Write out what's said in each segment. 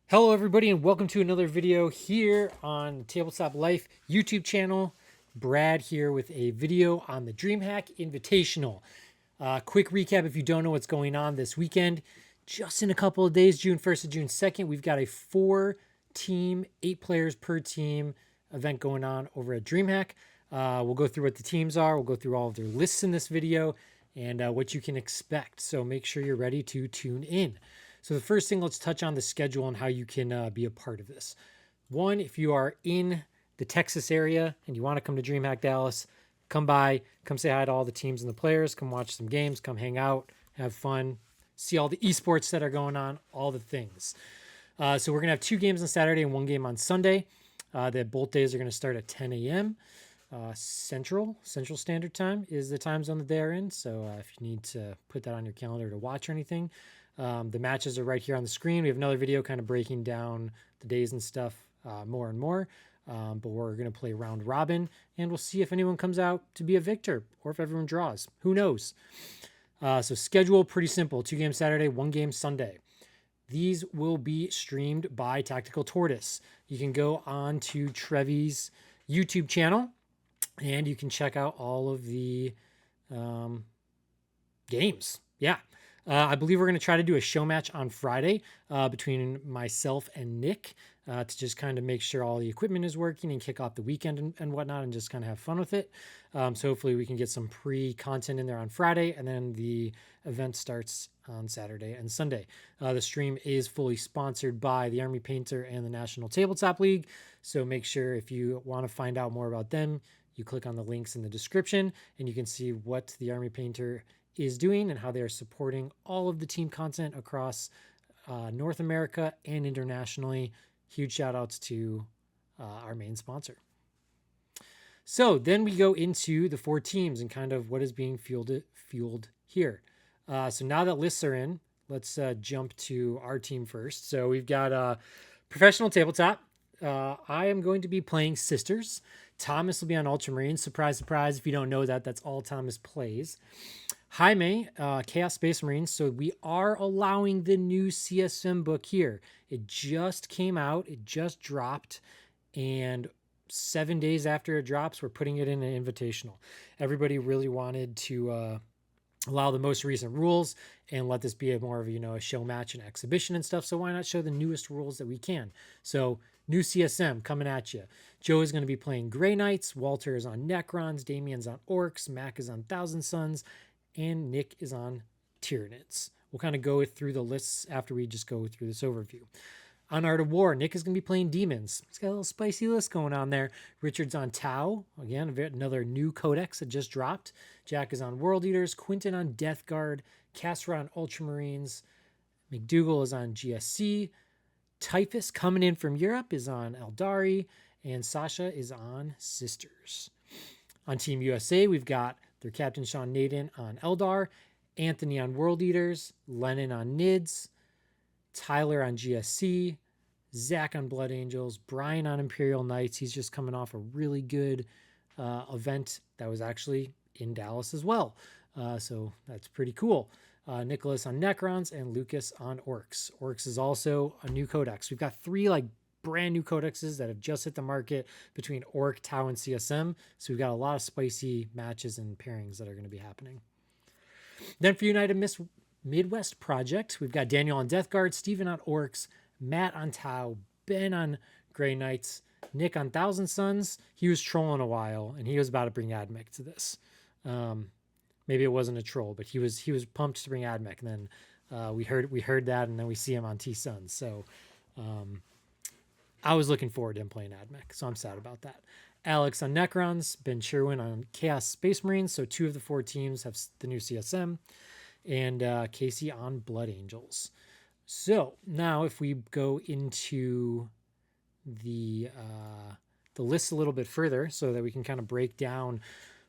Hello everybody and welcome to another video here on Tabletop Life YouTube channel. Brad here with a video on the Dreamhack Invitational. Quick recap if you don't know what's going on this weekend. Just in a couple of days, June 1st to June 2nd, we've got a 4-team, 8 players per team event going on over at Dreamhack. We'll go through what the teams are. We'll go through all of their lists in this video and what you can expect. So make sure you're ready to tune in. So the first thing, let's touch on the schedule and how you can be a part of this. One, if you are in the Texas area and you want to come to Dreamhack Dallas, come by, come say hi to all the teams and the players, come watch some games, come hang out, have fun, see all the esports that are going on, all the things. So we're going to have 2 games on Saturday and 1 game on Sunday. Both days are going to start at 10 a.m. Central Standard Time is the time zone that they're in. So if you need to put that on your calendar to watch or anything, the matches are right here on the screen. We have another video kind of breaking down the days and stuff more and more. But we're going to play round robin, and we'll see if anyone comes out to be a victor or if everyone draws. Who knows? So schedule pretty simple. 2 games Saturday, 1 game Sunday. These will be streamed by Tactical Tortoise. You can go on to Trevi's YouTube channel, and you can check out all of the games. Yeah. I believe we're going to try to do a show match on Friday between myself and Nick to just kind of make sure all the equipment is working and kick off the weekend and whatnot and just kind of have fun with it. So hopefully we can get some pre-content in there on Friday, and then the event starts on Saturday and Sunday. The stream is fully sponsored by the Army Painter and the National Tabletop League. So make sure if you want to find out more about them, you click on the links in the description and you can see what the Army Painter is doing and how they are supporting all of the team content across North America and internationally. Huge shout outs to our main sponsor. So then we go into the 4 teams and kind of what is being fueled here. So now that lists are in, let's jump to our team first. So we've got professional tabletop. I am going to be playing Sisters. Thomas will be on Ultramarines. Surprise, surprise. If you don't know that, that's all Thomas plays. Jaime, Chaos Space Marines. So we are allowing the new CSM book here. It just came out. It just dropped. And 7 days after it drops, we're putting it in an invitational. Everybody really wanted to allow the most recent rules and let this be more of a show match and exhibition and stuff. So why not show the newest rules that we can? So new CSM coming at you. Joe is going to be playing Grey Knights. Walter is on Necrons. Damien's on Orks. Mac is on Thousand Suns. And Nick is on Tyranids. We'll kind of go through the lists after we just go through this overview. On Art of War, Nick is going to be playing Demons. He's got a little spicy list going on there. Richard's on Tau. Again, another new codex that just dropped. Jack is on World Eaters. Quentin on Death Guard. Casper on Ultramarines. McDougal is on GSC. Typhus, coming in from Europe, is on Aeldari. And Sasha is on Sisters. On Team USA, we've got their captain Sean Naden on Eldar, Anthony on World Eaters, Lennon on Nids, Tyler on GSC, Zach on Blood Angels, Brian on Imperial Knights. He's just coming off a really good event that was actually in Dallas as well. So that's pretty cool. Nicholas on Necrons and Lucas on Orks. Orks is also a new codex. We've got 3 brand new codexes that have just hit the market between Orc, Tau, and CSM. So we've got a lot of spicy matches and pairings that are going to be happening. Then for United Midwest Project, we've got Daniel on Death Guard, Steven on Orcs, Matt on Tau, Ben on Grey Knights, Nick on Thousand Suns. He was trolling a while, and he was about to bring Admech to this. Maybe it wasn't a troll, but he was pumped to bring Admech, and then we heard that, and then we see him on T-Suns. So I was looking forward to him playing Admech, so I'm sad about that. Alex on Necrons, Ben Sherwin on Chaos Space Marines, so 2 of the 4 teams have the new CSM, and Casey on Blood Angels. So now if we go into the list a little bit further so that we can kind of break down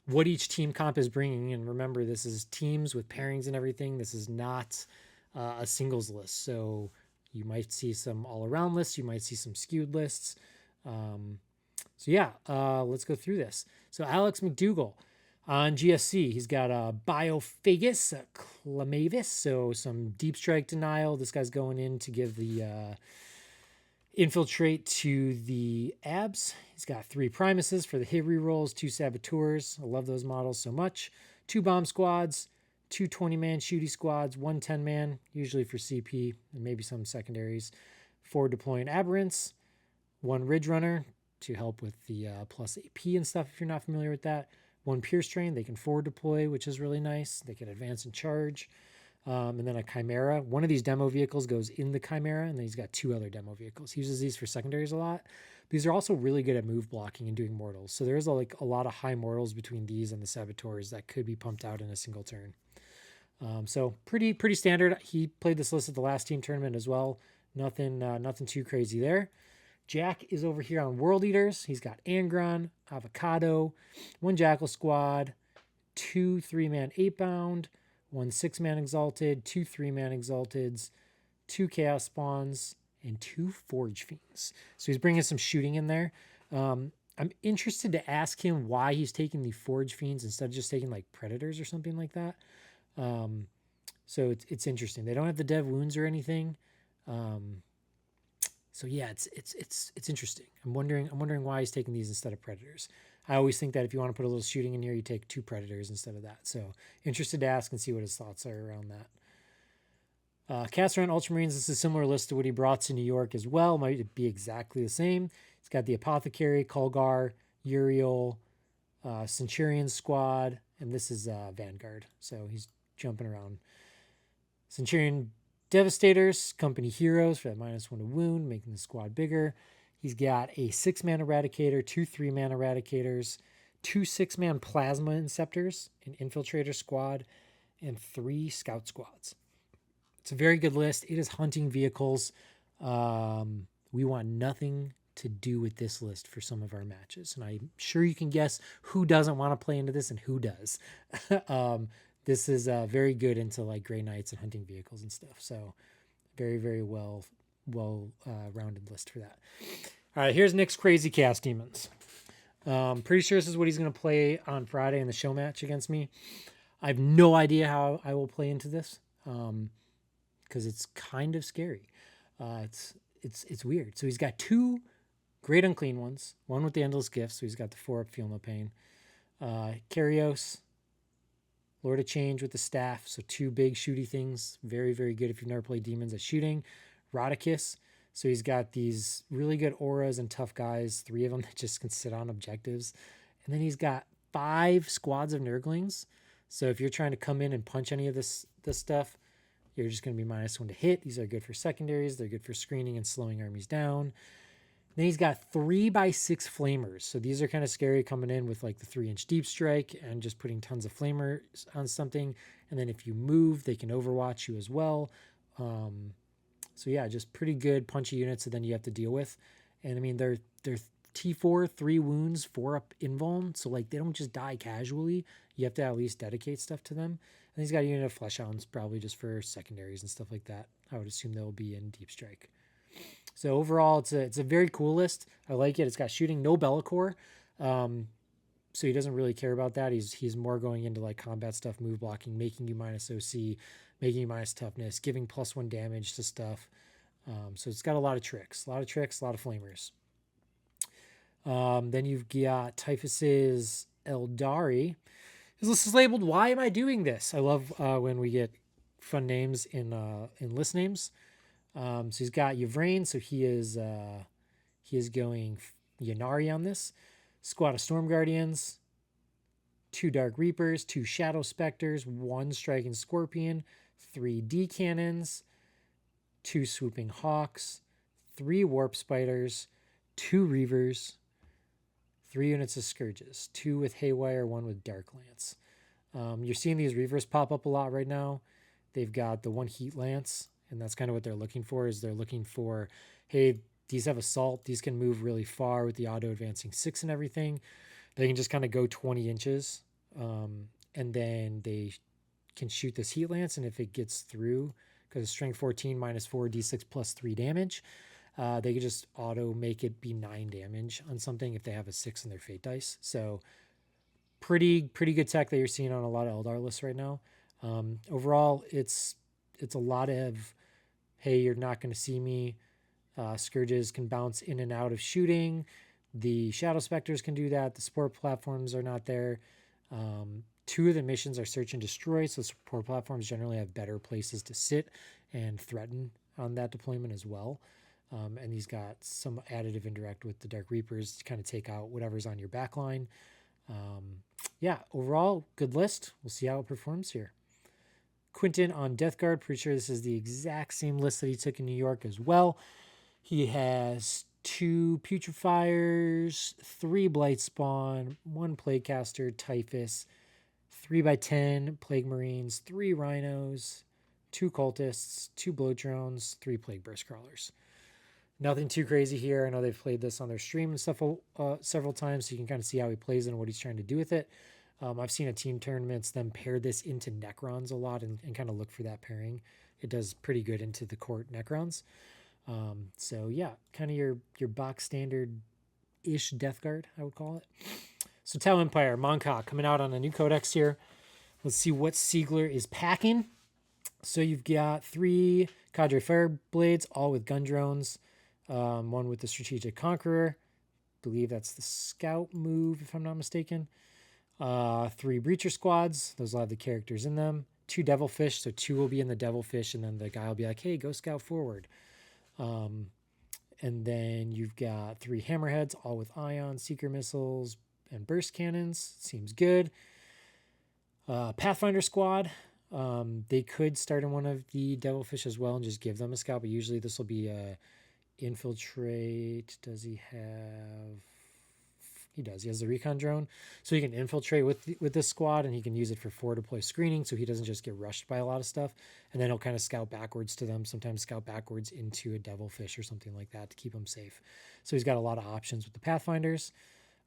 what each team comp is bringing, and remember this is teams with pairings and everything. This is not a singles list, so you might see some all-around lists. You might see some skewed lists. So yeah, let's go through this. So Alex McDougall, On GSC, he's got a Biophagus, a Clamavis, so some deep strike denial. This guy's going in to give the infiltrate to the abs. He's got 3 Primuses for the hit rerolls, 2 Saboteurs. I love those models so much. 2 Bomb Squads, 2 20-man shooty squads, 1 10-man, usually for CP, and maybe some secondaries. 4 deploying Aberrants, 1 Ridge Runner to help with the plus AP and stuff if you're not familiar with that. 1 Pierce Train, they can forward deploy, which is really nice. They can advance and charge. And then a Chimera. One of these demo vehicles goes in the Chimera, and then he's got 2 other demo vehicles. He uses these for secondaries a lot. These are also really good at move blocking and doing mortals. So there's like a lot of high mortals between these and the Saboteurs that could be pumped out in a single turn. So pretty standard. He played this list at the last team tournament as well. Nothing too crazy there. Jack is over here on World Eaters. He's got Angron, Avocado, 1 Jackal Squad, 2 3-man 8-bound, 1 6-man Exalted, 2 3-man Exalteds, 2 Chaos Spawns, and 2 Forge Fiends. So he's bringing some shooting in there. I'm interested to ask him why he's taking the Forge Fiends instead of just taking like Predators or something like that. So it's interesting. They don't have the dev wounds or anything. So yeah, it's interesting. I'm wondering why he's taking these instead of Predators. I always think that if you want to put a little shooting in here, you take 2 Predators instead of that. So interested to ask and see what his thoughts are around that. Caster on Ultramarines, this is a similar list to what he brought to New York as well. Might be exactly the same. He's got the Apothecary, Kulgar, Uriel, Centurion Squad, and this is Vanguard. So he's jumping around. Centurion Devastators, Company Heroes for that -1 to wound, making the squad bigger. He's got a 6-man Eradicator, 2 3-man Eradicators, 2 6-man Plasma Inceptors, an Infiltrator Squad, and 3 Scout Squads. It's a very good list. It is hunting vehicles. We want nothing to do with this list for some of our matches. And I'm sure you can guess who doesn't want to play into this and who does. This is very good into like Grey Knights and hunting vehicles and stuff. So very, very well rounded list for that. All right, here's Nick's Crazy Cast Demons. Pretty sure this is what he's going to play on Friday in the show match against me. I have no idea how I will play into this because it's kind of scary. It's weird. So he's got 2 great unclean ones, 1 with the Endless Gift, so he's got the 4-up Feel No Pain. Kyrios, Lord of Change with the staff, so 2 big shooty things. Very, very good if you've never played demons at shooting. Rodicus, so he's got these really good auras and tough guys, 3 of them that just can sit on objectives. And then he's got 5 squads of Nurglings. So if you're trying to come in and punch any of this stuff, you're just going to be -1 to hit. These are good for secondaries. They're good for screening and slowing armies down. Then he's got 3x6 flamers. So these are kind of scary coming in with like the 3-inch deep strike and just putting tons of flamers on something. And then if you move, they can overwatch you as well. So yeah, just pretty good punchy units that then you have to deal with. And I mean, they're T4, 3 wounds, 4-up invuln. So like they don't just die casually. You have to at least dedicate stuff to them. And he's got a unit of Flesh Hounds, probably just for secondaries and stuff like that. I would assume they'll be in Deep Strike. So overall, it's a very cool list. I like it. It's got shooting, no Bellacore. So he doesn't really care about that. He's more going into like combat stuff, move blocking, making you -OC, making you -toughness, giving +1 damage to stuff. So it's got a lot of tricks, a lot of flamers. Then you've got Typhus's Aeldari. His list is labeled, "Why am I doing this?" I love when we get fun names in list names. So he's got Yvrain, so he is going Yanari on this. Squad of Storm Guardians, 2 Dark Reapers, 2 Shadow Specters, 1 Striking Scorpion, 3 D Cannons, 2 Swooping Hawks, 3 Warp Spiders, 2 Reavers, 3 units of Scourges, 2 with Haywire, 1 with Dark Lance. You're seeing these Reavers pop up a lot right now. They've got the 1 Heat Lance, and that's kind of what they're looking for, is they're looking for, hey, these have Assault. These can move really far with the auto-advancing 6 and everything. They can just kind of go 20 inches, and then they can shoot this Heat Lance, and if it gets through, because it's Strength 14, -4, D6 +3 damage, they could just auto make it be 9 damage on something if they have a 6 in their Fate dice. So pretty good tech that you're seeing on a lot of Eldar lists right now. Overall, it's a lot of, hey, you're not going to see me. Scourges can bounce in and out of shooting. The Shadow Specters can do that. The support platforms are not there. 2 of the missions are search and destroy, so support platforms generally have better places to sit and threaten on that deployment as well. And he's got some additive indirect with the Dark Reapers to kind of take out whatever's on your back line. Yeah, overall, good list. We'll see how it performs here. Quentin on Death Guard. Pretty sure this is the exact same list that he took in New York as well. He has 2 Putrefiers, 3 Blightspawn, 1 Plaguecaster, Typhus, 3x10 Plague Marines, 3 Rhinos, 2 Cultists, 2 Bloat Drones, 3 Plague Burst Crawlers. Nothing too crazy here. I know they've played this on their stream and stuff several times, so you can kind of see how he plays it and what he's trying to do with it. I've seen at team tournaments them pair this into Necrons a lot and kind of look for that pairing. It does pretty good into the court Necrons. So yeah, kind of your box standard-ish Death Guard, I would call it. So Tau Empire, Monka, coming out on a new codex here. Let's see what Siegler is packing. So you've got 3 Cadre Fireblades, all with gun drones. 1 with the Strategic Conqueror. I believe that's the scout move, if I'm not mistaken. 3 Breacher Squads. Those will have the characters in them. 2 Devilfish, so 2 will be in the Devilfish, and then the guy will be like, hey, go scout forward. And then you've got 3 Hammerheads, all with Ion, Seeker Missiles, and Burst Cannons. Seems good. Pathfinder Squad. They could start in one of the Devilfish as well and just give them a scout, but usually this will be a infiltrate. Does he have... He does. He has the recon drone, so he can infiltrate with this squad, and he can use it for forward deploy screening, so he doesn't just get rushed by a lot of stuff. And then he'll kind of scout backwards to them, sometimes scout backwards into a Devilfish or something like that to keep him safe. So he's got a lot of options with the Pathfinders.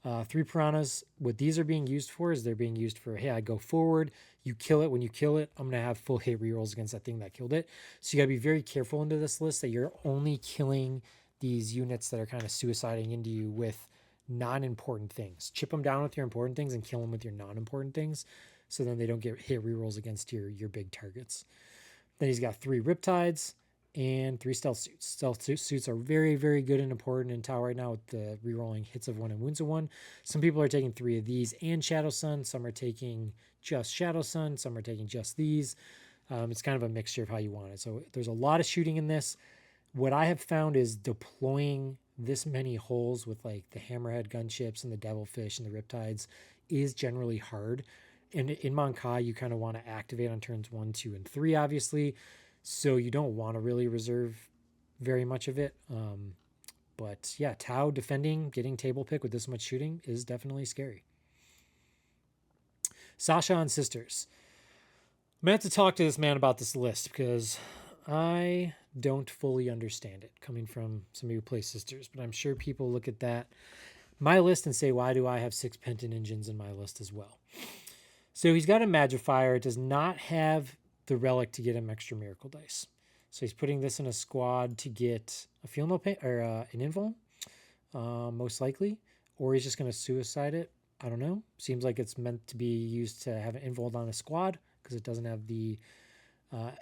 3 Piranhas. What these are being used for is they're being used for, hey, I go forward, you kill it. When you kill it, I'm going to have full hit rerolls against that thing that killed it. So you got to be very careful into this list that you're only killing these units that are kind of suiciding into you with non-important things. Chip them down with your important things and kill them with your non-important things, so then they don't get hit rerolls against your big targets. Then he's got 3 Riptides and 3 Stealth Suits. Stealth Suits are very, very good and important in Tau right now with the rerolling hits of 1 and wounds of 1. Some people are taking 3 of these and Shadow Sun. Some are taking just Shadow Sun. Some are taking just these. It's kind of a mixture of how you want it. So there's a lot of shooting in this. What I have found is deploying this many holes with like the Hammerhead gunships and the Devilfish and the Riptides is generally hard. And in Monkai, you kind of want to activate on turns 1, 2, and 3, obviously. So you don't want to really reserve very much of it. But yeah, Tau defending, getting table pick with this much shooting is definitely scary. Sasha on Sisters. I'm going to have to talk to this man about this list because I don't fully understand it coming from somebody who plays Sisters, but I'm sure people look at my list and say, why do I have 6 Penton engines in my list as well? So he's got a Magifier. It does not have the relic to get him extra miracle dice. So he's putting this in a squad to get a Feel No Pain or an Invuln, most likely, or he's just going to suicide it. I don't know. Seems like it's meant to be used to have an Invuln on a squad because it doesn't have the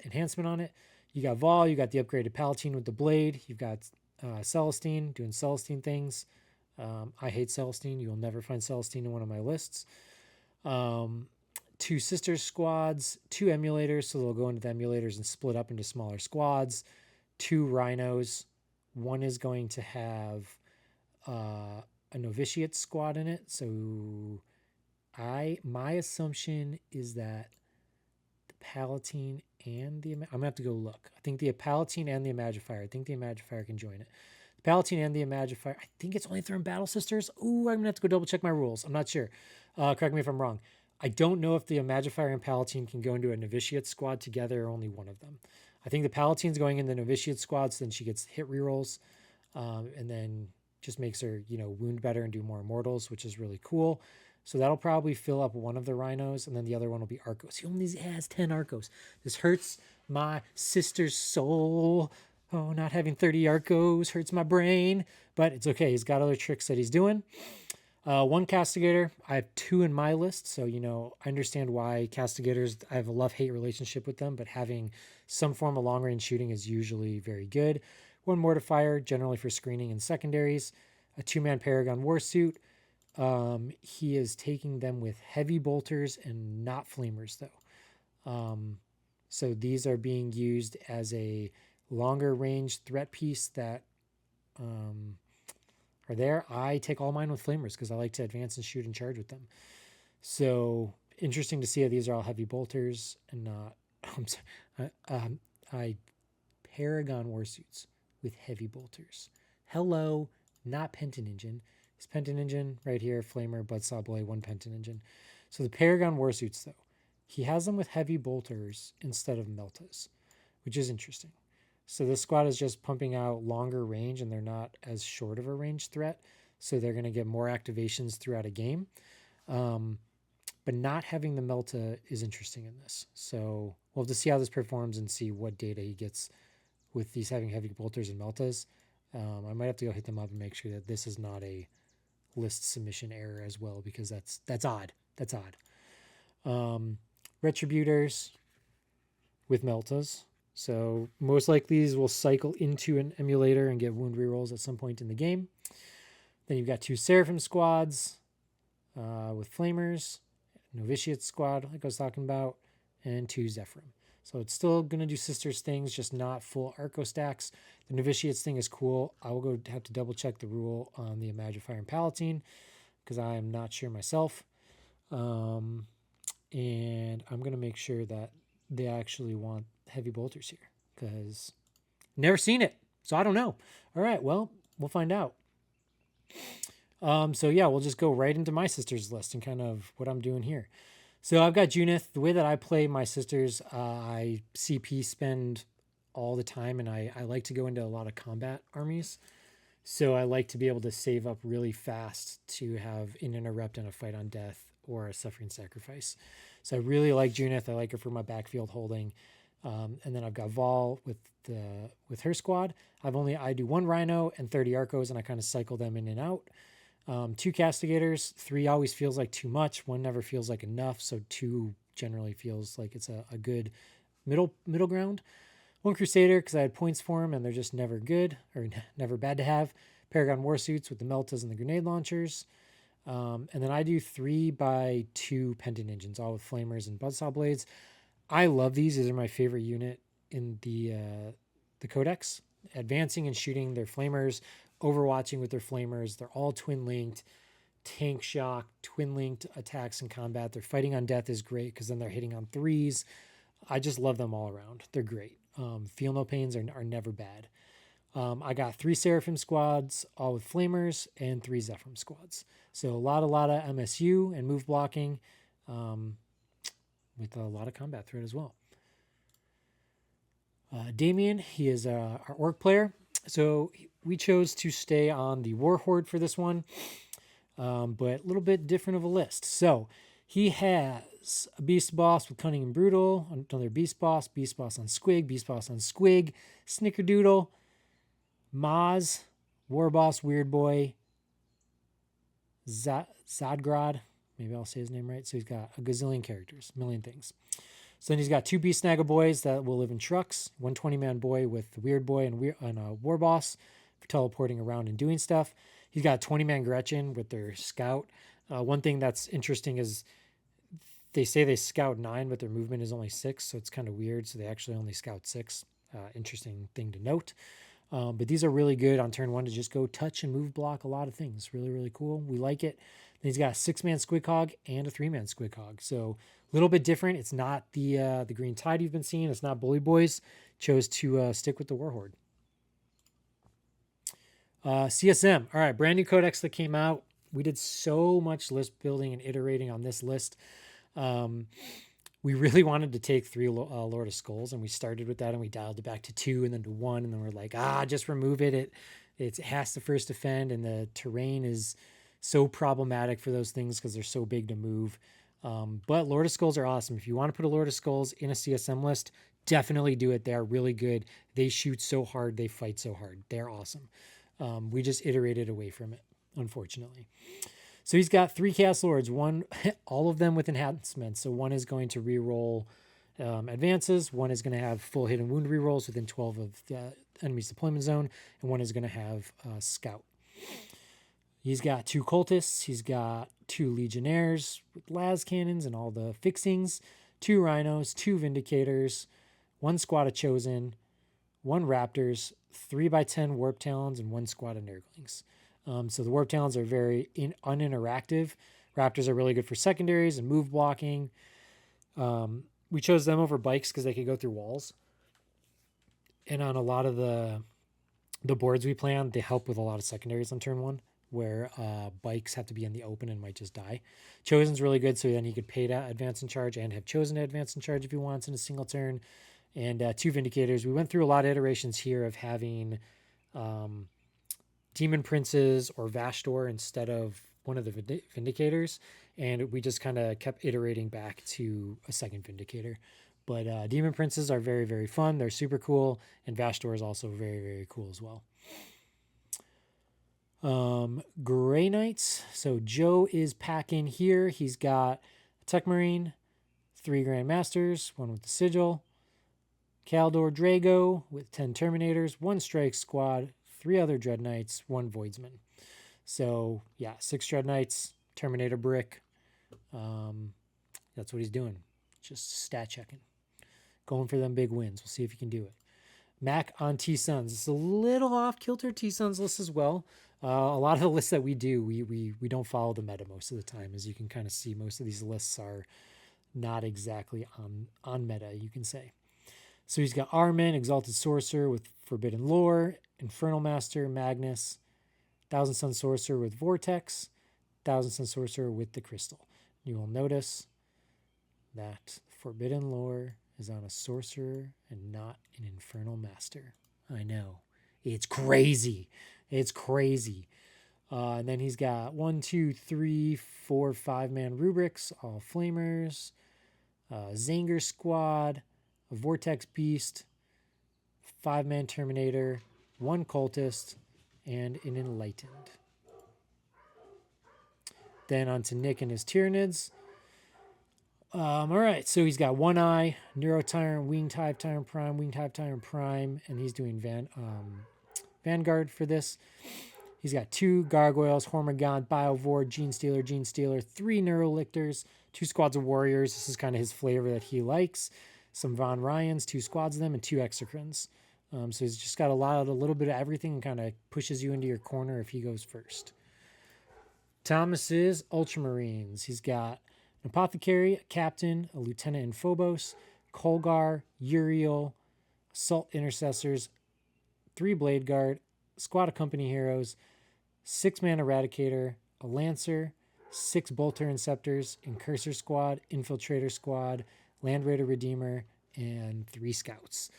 enhancement on it. You got Vol, you got the upgraded Palatine with the blade. You've got Celestine doing Celestine things. I hate Celestine. You will never find Celestine in one of my lists. 2 Sisters squads, 2 emulators, so they'll go into the emulators and split up into smaller squads. 2 Rhinos. 1 is going to have a Novitiate squad in it. So my assumption is that the Palatine and the... I'm going to have to go look. I think the Palatine and the Imagifier. I think the Imagifier can join it. The Palatine and the Imagifier. I think it's only if they're in Battle Sisters. Ooh, I'm going to have to go double check my rules. I'm not sure. Correct me if I'm wrong. I don't know if the Imagifier and Palatine can go into a Novitiate squad together or only one of them. I think the Palatine's going in the Novitiate squad, so then she gets hit rerolls, and then just makes her, wound better and do more immortals, which is really cool. So that'll probably fill up one of the Rhinos, and then the other one will be Arcos. He only has 10 Arcos. This hurts my sister's soul. Oh, not having 30 Arcos hurts my brain, but it's okay. He's got other tricks that he's doing. One castigator. I have 2 in my list, so I understand why castigators. I have a love-hate relationship with them, but having some form of long-range shooting is usually very good. 1 mortifier, generally for screening and secondaries. A 2-man Paragon Warsuit. He is taking them with heavy bolters and not flamers, though. So these are being used as a longer range threat piece that are there. I take all mine with flamers because I like to advance and shoot and charge with them. So interesting to see how these are all heavy bolters and not. I'm sorry, I Paragon Warsuits with heavy bolters. Hello, not Penton Engine. It's Penton Engine right here, Flamer, Bloodsaw Blade, 1 Penton Engine. So the Paragon Warsuits, though, he has them with heavy bolters instead of Meltas, which is interesting. So this squad is just pumping out longer range, and they're not as short of a range threat. So they're going to get more activations throughout a game. But not having the Melta is interesting in this. So we'll have to see how this performs and see what data he gets with these having heavy bolters and Meltas. I might have to go hit them up and make sure that this is not a list submission error as well, because that's odd. That's odd. Retributors with Meltas. So most likely these will cycle into an emulator and get wound rerolls at some point in the game. Then you've got 2 Seraphim squads with Flamers, Novitiate squad like I was talking about, and 2 Zephyrim. So it's still going to do Sisters things, just not full Arco stacks. The Novitiates thing is cool. I will have to double check the rule on the Imagifier and Palatine because I am not sure myself. And I'm going to make sure that they actually want heavy bolters here because never seen it. So I don't know. All right, well, we'll find out. So yeah, we'll just go right into my sisters list and kind of what I'm doing here. So I've got Junith. The way that I play my sisters, I CP spend all the time, and I like to go into a lot of combat armies. So I like to be able to save up really fast to have an interrupt and a fight on death or a suffering sacrifice. So I really like Junith. I like her for my backfield holding. And then I've got Vol with her squad. I do 1 Rhino and 30 Arcos, and I kind of cycle them in and out. 2 Castigators. 3 always feels like too much. 1 never feels like enough. So 2 generally feels like it's a good middle ground. 1 Crusader because I had points for them and they're just never good or never bad to have. Paragon Warsuits with the Meltas and the grenade launchers. And then I do 3x2 Penton Engines, all with Flamers and Buzzsaw Blades. I love these. These are my favorite unit in the Codex. Advancing and shooting their Flamers, overwatching with their Flamers. They're all twin linked. Tank shock, twin linked attacks in combat. Their fighting on death is great because then they're hitting on 3s. I just love them all around. They're great. Feel no pains are never bad. I got 3 Seraphim squads, all with Flamers, and 3 Zephyrim squads. So a lot of MSU and move blocking with a lot of combat threat as well. Damien, he is our Orc player. So we chose to stay on the Warhorde for this one, but a little bit different of a list. So he has a Beast Boss with Cunning and Brutal, another Beast Boss on Squig, Snickerdoodle, Maz, War Boss, Weird Boy, Zadgrad, maybe I'll say his name right. So he's got a gazillion characters, a million things. So then he's got 2 Beast Snagga boys that will live in trucks, 1 20-man boy with the Weird Boy and a War Boss for teleporting around and doing stuff. He's got 20-man Gretchen with their Scout. One thing that's interesting is they say they scout 9, but their movement is only 6, so it's kind of weird. So they actually only scout 6. Interesting thing to note. But these are really good on turn 1 to just go touch and move block a lot of things. Really, really cool. We like it. Then he's got a 6-man Squig Hog and a 3-man Squig Hog. So a little bit different. It's not the Green Tide you've been seeing. It's not Bully Boys. Chose to stick with the Warhorde. CSM. All right, brand new codex that came out. We did so much list building and iterating on this list. We really wanted to take 3 Lord of Skulls, and we started with that, and we dialed it back to 2 and then to 1, and then we're like, just remove it. It has to first defend, and the terrain is so problematic for those things because they're so big to move. But Lord of Skulls are awesome. If you want to put a Lord of Skulls in a CSM list, definitely do it. They are really good. They shoot so hard. They fight so hard. They're awesome. We just iterated away from it, unfortunately. So he's got 3 Chaos Lords, one, all of them with enhancements. So one is going to reroll advances, one is going to have full hit and wound rerolls within 12 of the enemy's deployment zone, and one is going to have Scout. He's got 2 cultists, he's got 2 legionnaires with las cannons and all the fixings, 2 rhinos, 2 vindicators, 1 squad of chosen, 1 raptors, 3x10 warp talons, and 1 squad of nurglings. So the warp talons are very uninteractive. Raptors are really good for secondaries and move blocking. We chose them over bikes because they could go through walls. And on a lot of the boards we play on, they help with a lot of secondaries on turn 1, where bikes have to be in the open and might just die. Chosen's really good, so then he could pay to advance in charge and have chosen to advance in charge if he wants in a single turn. And 2 vindicators. We went through a lot of iterations here of having demon princes or Vashdor instead of one of the vindicators, and we just kind of kept iterating back to a second vindicator. But demon princes are very, very fun. They're super cool, and Vashdor is also very, very cool as well. Grey Knights. So Joe is packing here. He's got a Tech Marine, 3 Grandmasters, 1 with the Sigil, Kaldor Drago with 10 Terminators, 1 Strike Squad, 3 other Dread Knights, 1 Voidsman. So yeah, 6 Dread Knights, Terminator Brick. That's what he's doing. Just stat checking. Going for them big wins. We'll see if he can do it. Mac on T-Suns. It's a little off kilter T-Suns list as well. A lot of the lists that we do, we don't follow the meta most of the time. As you can kind of see, most of these lists are not exactly on meta, you can say. So he's got Armin, Exalted Sorcerer with Forbidden Lore, Infernal Master, Magnus, Thousand Sun Sorcerer with Vortex, Thousand Sun Sorcerer with the Crystal. You will notice that Forbidden Lore is on a Sorcerer and not an Infernal Master. I know. It's crazy. It's crazy. And then he's got 1, 2, 3, 4, 5-man rubrics, all flamers, Zanger Squad, a Vortex Beast, 5-man Terminator, 1 Cultist, and an Enlightened. Then on to Nick and his Tyranids. All right, so he's got 1 Eye, Neuro Tyrant, Winged Hive Tyrant Prime, Winged Hive Tyrant Prime, and he's doing Vanguard for this. He's got 2 Gargoyles, Hormigaunt, Biovore, Gene Stealer, 3 Neurolictors, 2 squads of Warriors. This is kind of his flavor that he likes. Some Von Ryans, 2 squads of them, and 2 Exocrines. So he's just got a little bit of everything and kind of pushes you into your corner if he goes first. Thomas's Ultramarines. He's got an Apothecary, a Captain, a Lieutenant in Phobos, Colgar, Uriel, Assault Intercessors, 3 Blade Guard, squad of Company Heroes, 6-man Eradicator, a Lancer, 6 Bolter Inceptors, Incursor Squad, Infiltrator Squad, Land Raider Redeemer, and 3 Scouts.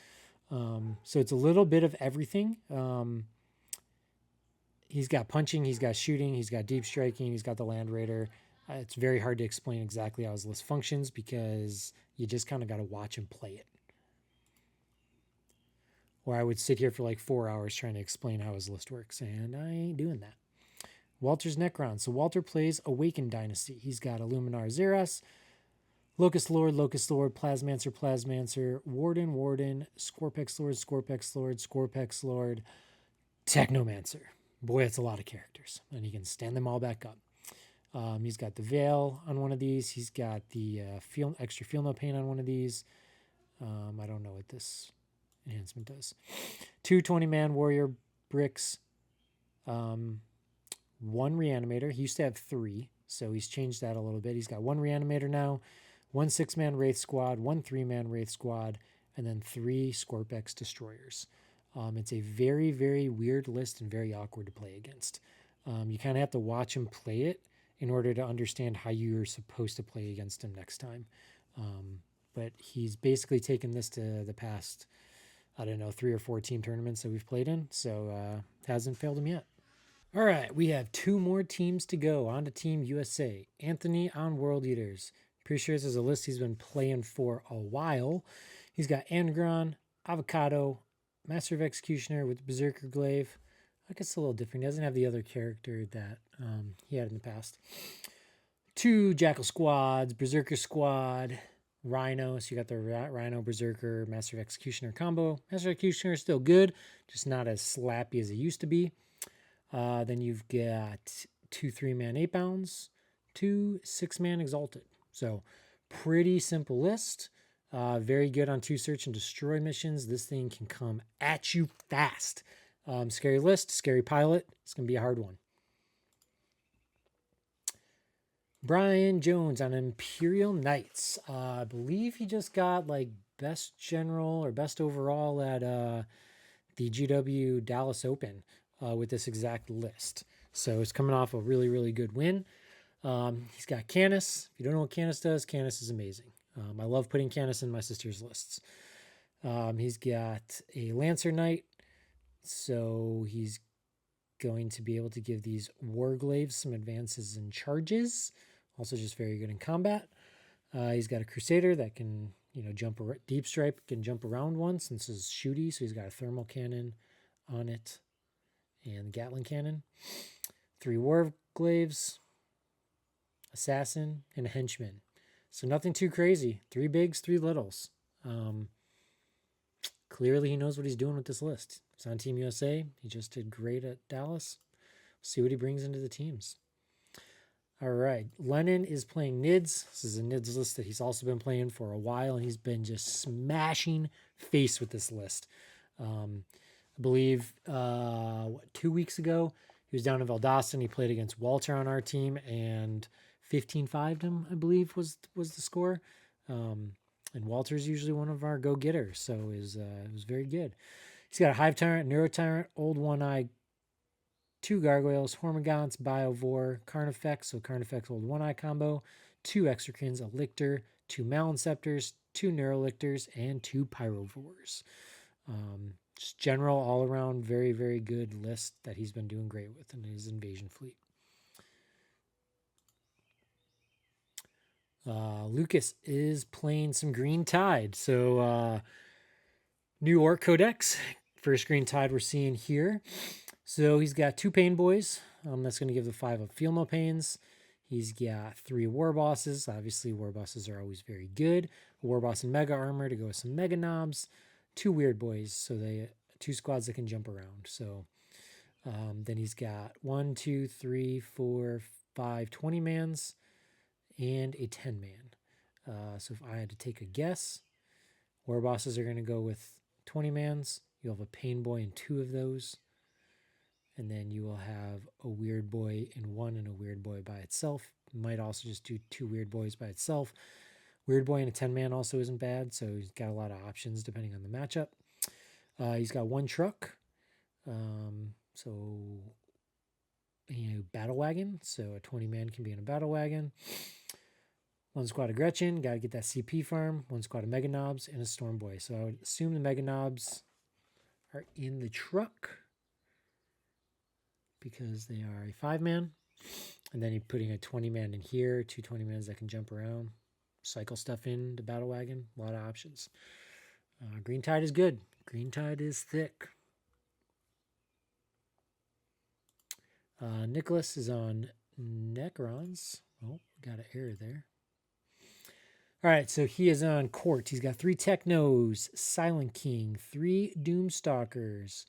So it's a little bit of everything. He's got punching, he's got shooting, he's got deep striking, he's got the Land Raider. It's very hard to explain exactly how his list functions because you just kind of got to watch him play it. Or I would sit here for like 4 hours trying to explain how his list works, and I ain't doing that. Walter's Necron. So Walter plays Awakened Dynasty. He's got Illuminar Xeras, Locust Lord, Plasmancer, Warden, Scorpex Lord, Technomancer. Boy, that's a lot of characters, and he can stand them all back up. He's got the Veil on one of these. He's got the extra Feel No Pain on one of these. I don't know what this enhancement does. 2 20-man Warrior Bricks. 1 Reanimator. He used to have 3, so he's changed that a little bit. He's got 1 Reanimator now, 1 6-man Wraith Squad, 1 3-man Wraith Squad, and then 3 Scorpex Destroyers. It's a very, very weird list and very awkward to play against. You kind of have to watch him play it in order to understand how you're supposed to play against him next time. But he's basically taken this to the past, 3 or 4 team tournaments that we've played in, so hasn't failed him yet. All right, we have 2 more teams to go. On to Team USA. Anthony on World Eaters. Pretty sure this is a list he's been playing for a while. He's got Angron, Avocado, Master of Executioner with Berserker Glaive, I guess it's a little different. He doesn't have the other character that he had in the past. 2 Jackal squads, Berserker squad, Rhino. So you got the Rhino, Berserker, Master of Executioner combo. Master of Executioner is still good, just not as slappy as it used to be. Then you've got 2 3-man 8 pounds, 2 6-man Exalted. So pretty simple list. Very good on 2 search and destroy missions. This thing can come at you fast. Scary list, scary pilot. It's going to be a hard one. Brian Jones on Imperial Knights. I believe he just got like best general or best overall at the GW Dallas Open with this exact list. So it's coming off a really, really good win. He's got Canis. If you don't know what Canis does, Canis is amazing. I love putting Canis in my sister's lists. He's got a Lancer Knight. So he's going to be able to give these Warglaives some advances and charges. Also just very good in combat. He's got a Crusader that can, jump deep stripe, can jump around one since it's shooty. So he's got a thermal cannon on it and Gatling cannon. 3 Warglaives, Assassin, and a Henchman. So nothing too crazy. 3 bigs, 3 littles. Clearly he knows what he's doing with this list. He's on Team USA. He just did great at Dallas. See what he brings into the teams. All right. Lennon is playing Nids. This is a Nids list that he's also been playing for a while, and he's been just smashing face with this list. I believe 2 weeks ago, he was down in Valdosta. He played against Walter on our team, and 15-5'd him, I believe, was the score. And Walter's usually one of our go-getters, so it was very good. He's got a Hive Tyrant, Neuro Tyrant, Old One-Eye, 2 Gargoyles, Hormagaunts, Biovore, Carnifex, so Carnifex Old One-Eye combo, 2 Extracans, a Lictor, 2 Malinceptors, 2 Neurolictors, and 2 Pyrovores. Just general, all-around, very, very good list that he's been doing great with in his invasion fleet. Lucas is playing some Green Tide. So new Orc Codex. First Green Tide we're seeing here. So he's got 2 Pain Boys. That's going to give the 5 of Feel Pains. He's got 3 War Bosses. Obviously, War Bosses are always very good. A War Boss in Mega Armor to go with some Mega Knobs. 2 Weird Boys. So 2 squads that can jump around. So then he's got 1, 2, 3, 4, 5 20-mans. And a 10-man. So if I had to take a guess, War Bosses are going to go with 20-mans. You'll have a Pain Boy in 2 of those. And then you will have a Weird Boy in 1 and a Weird Boy by itself. You might also just do 2 Weird Boys by itself. Weird Boy in a 10-man also isn't bad, so he's got a lot of options depending on the matchup. He's got 1 truck. Battle wagon. So a 20-man can be in a battle wagon. 1 squad of Gretchen, got to get that CP farm. 1 squad of Mega Knobs and a Storm Boy. So I would assume the Mega Knobs are in the truck because they are a 5-man. And then you're putting a 20-man in here, 2 20-mans that can jump around, cycle stuff in the battle wagon. A lot of options. Green Tide is good. Green Tide is thick. Nicholas is on Necrons. Oh, got an error there. All right, so he is on Court. He's got 3 Technos, Silent King, 3 Doomstalkers,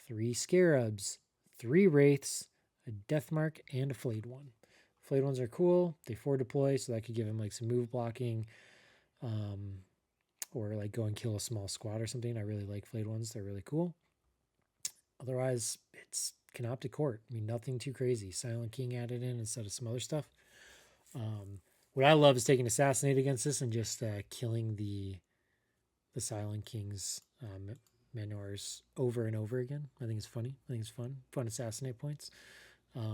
3 Scarabs, 3 Wraiths, a Deathmark, and a Flayed One. Flayed Ones are cool. They forward deploy, so that could give him like some move blocking, or like go and kill a small squad or something. I really like Flayed Ones. They're really cool. Otherwise, it's Canoptic Court. I mean, nothing too crazy. Silent King added in instead of some other stuff. What I love is taking Assassinate against this and just killing the Silent King's menors over and over again. I think it's funny. I think it's fun. Fun Assassinate points. But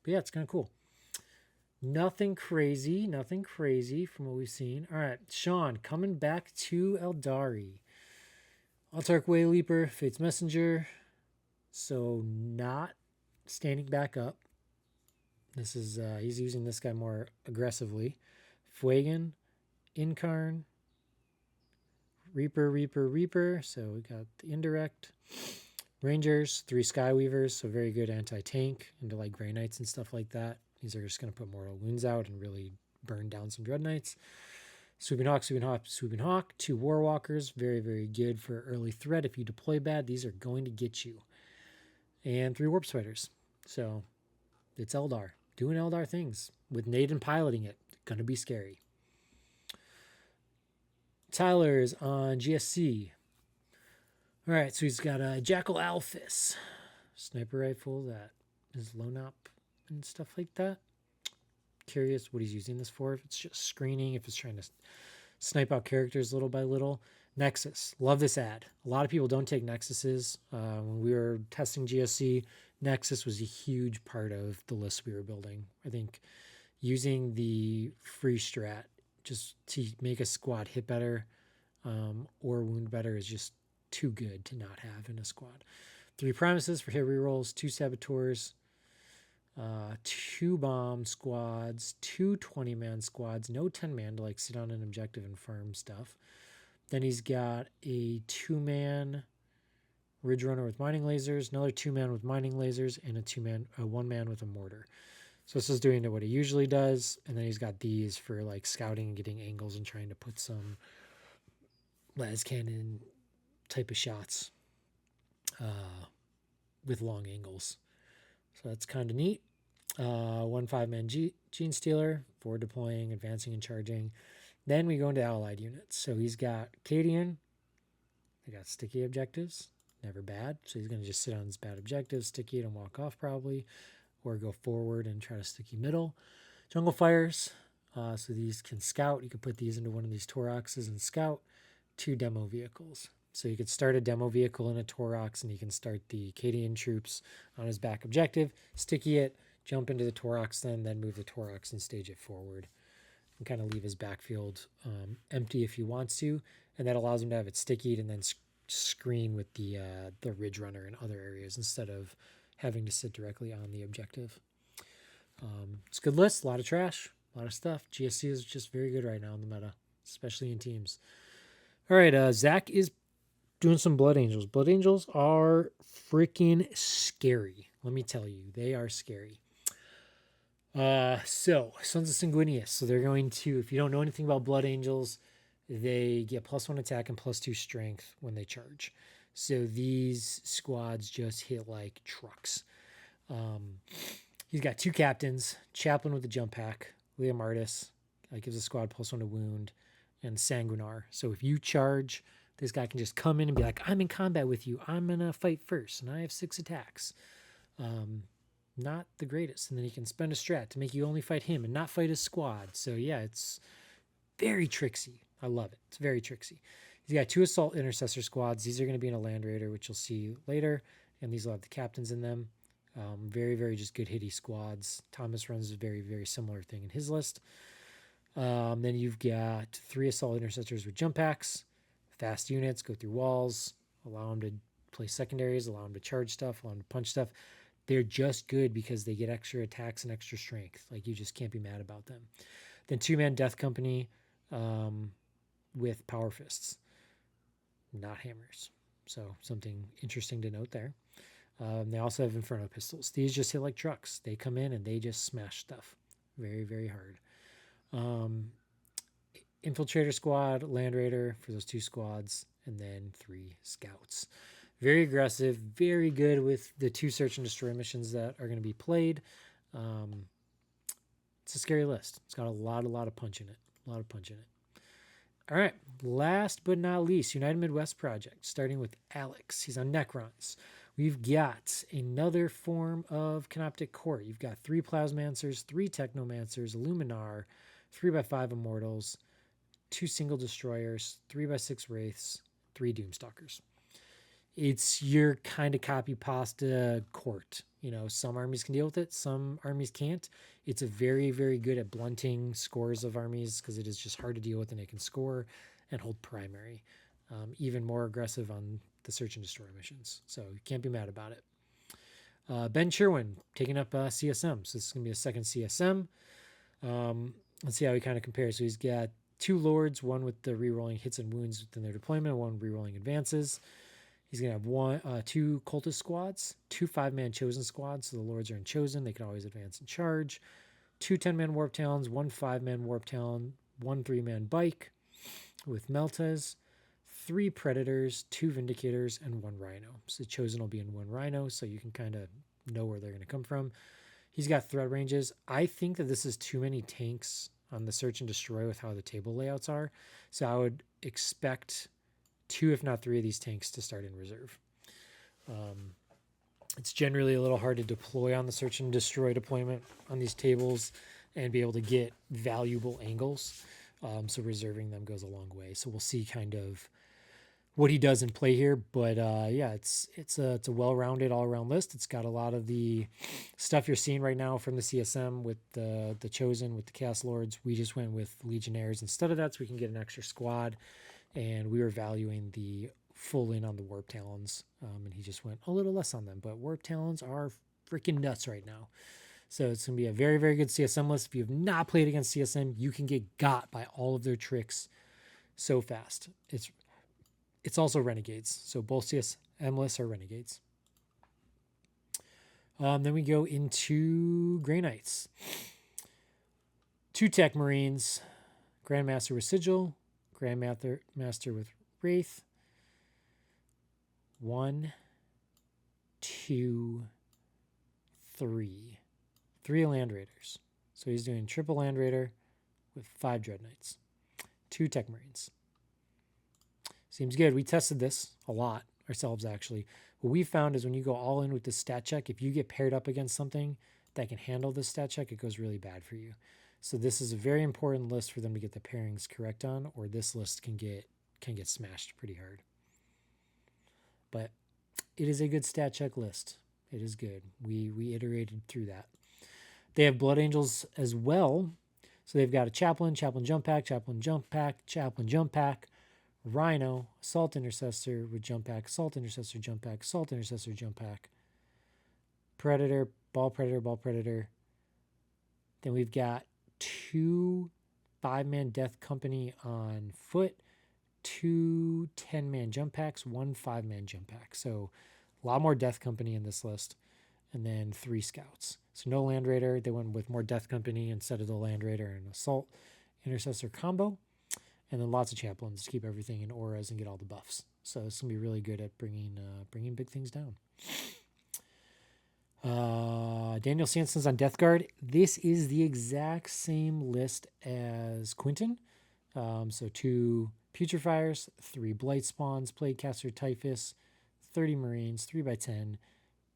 yeah, it's kind of cool. Nothing crazy from what we've seen. All right, Sean, coming back to Aeldari. Altark Wayleaper, Fate's Messenger. So not standing back up. This is, he's using this guy more aggressively. Fuegan, Incarn, Reaper. So we got the indirect. Rangers, 3 Skyweavers, so very good anti-tank into like Grey Knights and stuff like that. These are just going to put mortal wounds out and really burn down some Dread Knights. Swooping Hawk, Swooping Hawk, Swooping Hawk. 2 Warwalkers, very, very good for early threat. If you deploy bad, these are going to get you. And 3 Warp Spiders. So it's Eldar. Doing Eldar things. With Naden piloting it. Going to be scary. Tyler's on GSC. All right, so he's got a Jackal Alphys. Sniper rifle that is low up and stuff like that. Curious what he's using this for. If it's just screening, if it's trying to snipe out characters little by little. Nexus. Love this ad. A lot of people don't take Nexuses. When we were testing GSC, Nexus was a huge part of the list we were building. I think using the free strat just to make a squad hit better or wound better is just too good to not have in a squad. 3 Primuses for hit rerolls, 2 Saboteurs, 2 bomb squads, 2 20-man squads, no 10-man to like sit on an objective and farm stuff. Then he's got a 2-man Ridge Runner with mining lasers, another 2-man with mining lasers, and a 1-man with a mortar. So this is doing what he usually does, and then he's got these for like scouting and getting angles and trying to put some las cannon type of shots with long angles. So that's kind of neat. 1 5-man Gene Stealer for deploying, advancing, and charging. Then we go into allied units. So he's got Cadian. They got sticky objectives. Never bad. So he's going to just sit on his bad objectives, sticky it, and walk off probably. Or go forward and try to sticky middle. Jungle Fires. So these can scout. You could put these into one of these Toroxes and scout. 2 demo vehicles. So you could start a demo vehicle in a Torox, and you can start the Cadian troops on his back objective, sticky it, jump into the Torox, then move the Torox and stage it forward. And kind of leave his backfield empty if he wants to, and that allows him to have it stickied and then screen with the Ridge Runner in other areas instead of having to sit directly on the objective. It's a good list, a lot of trash, a lot of stuff. GSC is just very good right now in the meta, especially in teams. All right, Zach is doing some Blood Angels. Blood Angels are freaking scary. Let me tell you, they are scary. So Sons of Sanguinius. So they're going to, if you don't know anything about Blood Angels, they get +1 attack and +2 strength when they charge. So these squads just hit like trucks. He's got 2 captains, Chaplain with the jump pack, Liam Artis, gives a squad +1 to wound, and Sanguinar. So if you charge, this guy can just come in and be like, I'm in combat with you. I'm going to fight first, and I have 6 attacks. Not the greatest. And then he can spend a strat to make you only fight him and not fight his squad. So yeah, it's very tricksy. I love it. It's very tricksy. He's got 2 Assault Intercessor squads. These are going to be in a Land Raider, which you'll see later. And these will have the captains in them. Very, very just good hitty squads. Thomas runs a very, very similar thing in his list. Then you've got 3 Assault Intercessors with jump packs. Fast units, go through walls, allow them to play secondaries, allow them to charge stuff, allow them to punch stuff. They're just good because they get extra attacks and extra strength. Like, you just can't be mad about them. Then 2-man Death Company with Power Fists, not hammers. So something interesting to note there. They also have Inferno Pistols. These just hit like trucks. They come in and they just smash stuff. Very, very hard. Infiltrator Squad, Land Raider for those 2 squads, and then 3 Scouts. Very aggressive, very good with the 2 Search and Destroy missions that are going to be played. It's a scary list. It's got a lot of punch in it. All right, last but not least, United Midwest Project, starting with Alex. He's on Necrons. We've got another form of Canoptic Court. You've got 3 Plasmancers, 3 Technomancers, Luminar, 3x5 Immortals, 2 Single Destroyers, 3x6 Wraiths, 3 Doomstalkers. It's your kind of copy pasta court. You know, some armies can deal with it, some armies can't. It's a very, very good at blunting scores of armies because it is just hard to deal with, and it can score and hold primary. Even more aggressive on the Search and Destroy missions. So you can't be mad about it. Ben Sherwin taking up CSM. So this is going to be a second CSM. Let's see how he kind of compares. So he's got 2 Lords, one with the rerolling hits and wounds within their deployment, one rerolling advances. He's going to have two cultist squads, two 5-man chosen squads. So the lords are in chosen. They can always advance and charge. Two 10-man warp talons, one 5-man warp talon, one 3-man bike with meltas, 3 predators, 2 vindicators, and 1 rhino. So the chosen will be in 1 rhino, so you can kind of know where they're going to come from. He's got threat ranges. I think that this is too many tanks on the search and destroy with how the table layouts are. So I would expect 2, if not 3 of these tanks to start in reserve. It's generally a little hard to deploy on the search and destroy deployment on these tables and be able to get valuable angles. So reserving them goes a long way. So we'll see kind of what he does in play here. But yeah, it's a well-rounded all-around list. It's got a lot of the stuff you're seeing right now from the CSM with the Chosen, with the Chaos Lords. We just went with Legionnaires instead of that so we can get an extra squad. And we were valuing the full in on the Warp Talons. And he just went a little less on them. But Warp Talons are freaking nuts right now. So it's going to be a very, very good CSM list. If you have not played against CSM, you can get got by all of their tricks so fast. It's also Renegades. So both CSM lists are Renegades. Then we go into Grey Knights. 2 Tech Marines, Grandmaster with Sigil, Grandmaster with Wraith. 1, 2, 3. 3 Land Raiders. So he's doing triple Land Raider with 5 Dread Knights. 2 Tech Marines. Seems good. We tested this a lot ourselves, actually. What we found is when you go all in with the stat check, if you get paired up against something that can handle this stat check, it goes really bad for you. So this is a very important list for them to get the pairings correct on, or this list can get smashed pretty hard. But it is a good stat check list. It is good. We iterated through that. They have Blood Angels as well. So they've got a Chaplain, Chaplain Jump Pack, Chaplain Jump Pack, Chaplain Jump Pack, Rhino, Assault Intercessor with Jump Pack, Assault Intercessor Jump Pack, Assault Intercessor Jump Pack, Predator, Ball Predator, Ball Predator. Then we've got 2 5-man Death Company on foot, 2 10-man Jump Packs, 1 5-man Jump Pack. So a lot more Death Company in this list. And then 3 Scouts. So no Land Raider. They went with more Death Company instead of the Land Raider and Assault Intercessor combo. And then lots of Chaplains to keep everything in auras and get all the buffs. So it's going to be really good at bringing big things down. Daniel Sanson's on Death Guard. This is the exact same list as Quinton. So 2 Putrefiers, 3 Blight Spawns, Plaguecaster Typhus, 30 Marines, 3x10,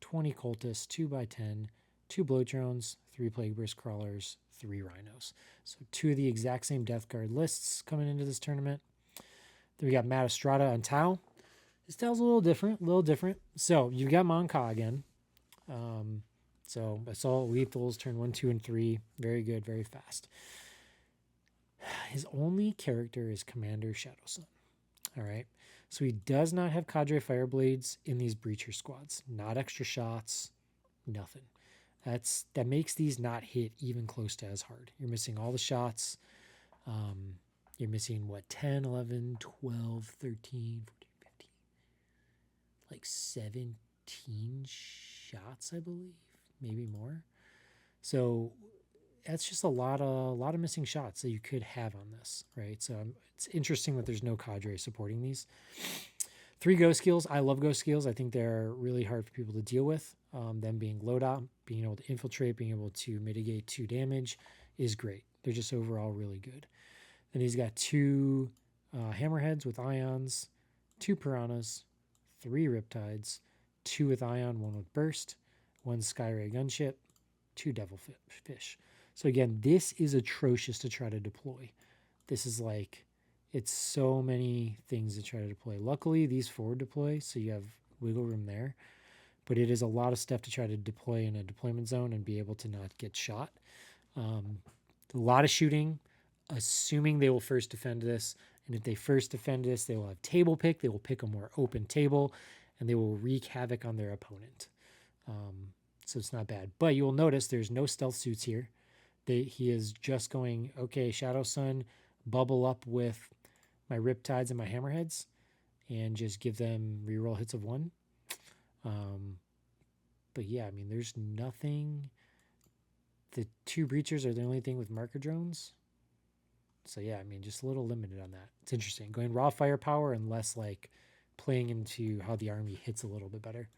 20 Cultists, 2x10, 2 Bloat Drones, 3 Plague Burst Crawlers, 3 Rhinos. So 2 of the exact same Death Guard lists coming into this tournament. Then we got Matt Estrada on Tau. His Tau's a little different. So you've got Monka again. So Assault Lethals turn 1, 2, and 3. Very good, very fast. His only character is Commander Shadowsun. All right. So he does not have Cadre Fireblades in these Breacher squads. Not extra shots, nothing. That makes these not hit even close to as hard. You're missing all the shots. You're missing, 10, 11, 12, 13, 14, 15. Like 17 shots, I believe. Maybe more. So that's just a lot of missing shots that you could have on this, right? So it's interesting that there's no cadre supporting these. 3 ghost skills. I love ghost skills. I think they're really hard for people to deal with. Them being loadout, being able to infiltrate, being able to mitigate 2 damage is great. They're just overall really good. Then he's got 2 hammerheads with ions, 2 piranhas, 3 riptides, 2 with ion, 1 with burst, 1 skyray gunship, 2 devilfish. So again, this is atrocious to try to deploy. This is it's so many things to try to deploy. Luckily, these forward deploy, so you have wiggle room there. But it is a lot of stuff to try to deploy in a deployment zone and be able to not get shot. A lot of shooting, assuming they will first defend this. And if they first defend this, they will have table pick. They will pick a more open table, and they will wreak havoc on their opponent. So it's not bad. But you will notice there's no stealth suits here. He is just going, okay, Shadowsun, bubble up with my Riptides and my Hammerheads. and just give them reroll hits of 1. But yeah, I mean, there's nothing. The 2 breachers are the only thing with marker drones. So yeah, I mean, just a little limited on that. It's interesting. Going raw firepower and less like playing into how the army hits a little bit better.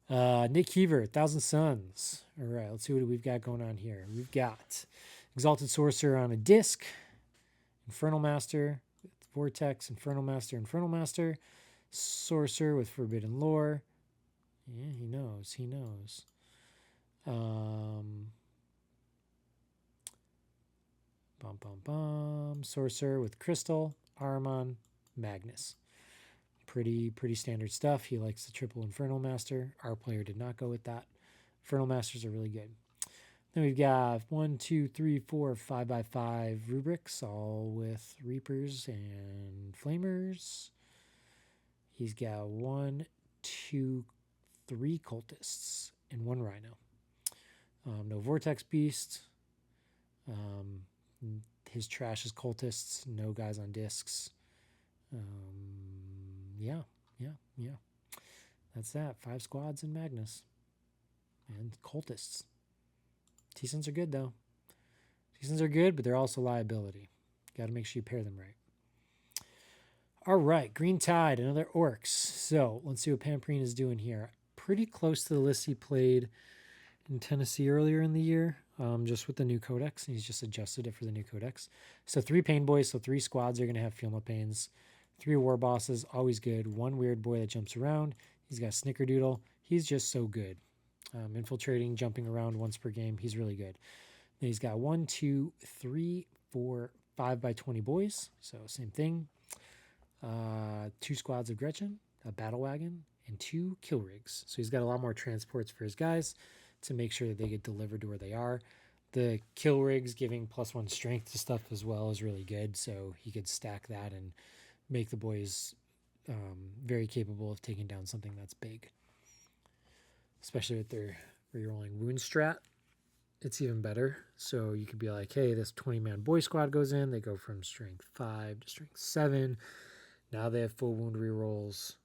Nick Heaver, 1,000 Suns. All right, let's see what we've got going on here. We've got Exalted Sorcerer on a disc, Infernal Master, Vortex, Infernal Master, Sorcerer with Forbidden Lore. Yeah, he knows. Sorcerer with Crystal, Ahriman, Magnus. Pretty standard stuff. He likes the triple Infernal Master. Our player did not go with that. Infernal Masters are really good. Then we've got 1, 2, 3, 4, 5x5 rubrics, all with Reapers and Flamers. He's got 1, 2, 3 cultists and 1 rhino. No Vortex Beast. His trash is cultists. No guys on discs. Yeah. That's that. 5 squads and Magnus. And cultists. T-Suns are good, though. T-Suns are good, but they're also liability. Got to make sure you pair them right. All right, Green Tide, another Orks. So let's see what Pamperine is doing here. Pretty close to the list he played in Tennessee earlier in the year, just with the new codex. He's just adjusted it for the new codex. So 3 Pain Boys, so 3 squads are going to have Fielma Pains. 3 War Bosses, always good. 1 Weird Boy that jumps around. He's got Snickerdoodle. He's just so good. Infiltrating, jumping around once per game. He's really good. Then he's got 1, 2, 3, 4, 5x20 boys. So same thing. 2 squads of Gretchen, a battle wagon, and 2 kill rigs. So he's got a lot more transports for his guys to make sure that they get delivered to where they are. The kill rigs giving +1 strength to stuff as well is really good. So he could stack that and make the boys very capable of taking down something that's big. Especially with their rerolling wound strat, it's even better. So you could be like, hey, this 20-man boy squad goes in. They go from strength 5 to strength 7. Now they have full wound rerolls.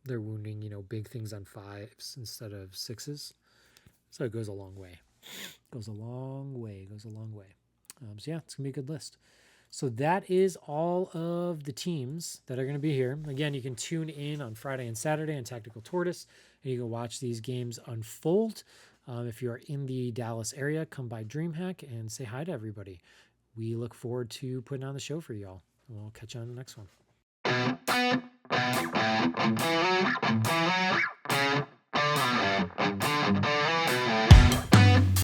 They're wounding, big things on 5s instead of 6s. So it goes a long way. So yeah, it's going to be a good list. So that is all of the teams that are going to be here. Again, you can tune in on Friday and Saturday on Tactical Tortoise, and you can watch these games unfold. If you are in the Dallas area, come by Dreamhack and say hi to everybody. We look forward to putting on the show for y'all. We'll catch you on the next one.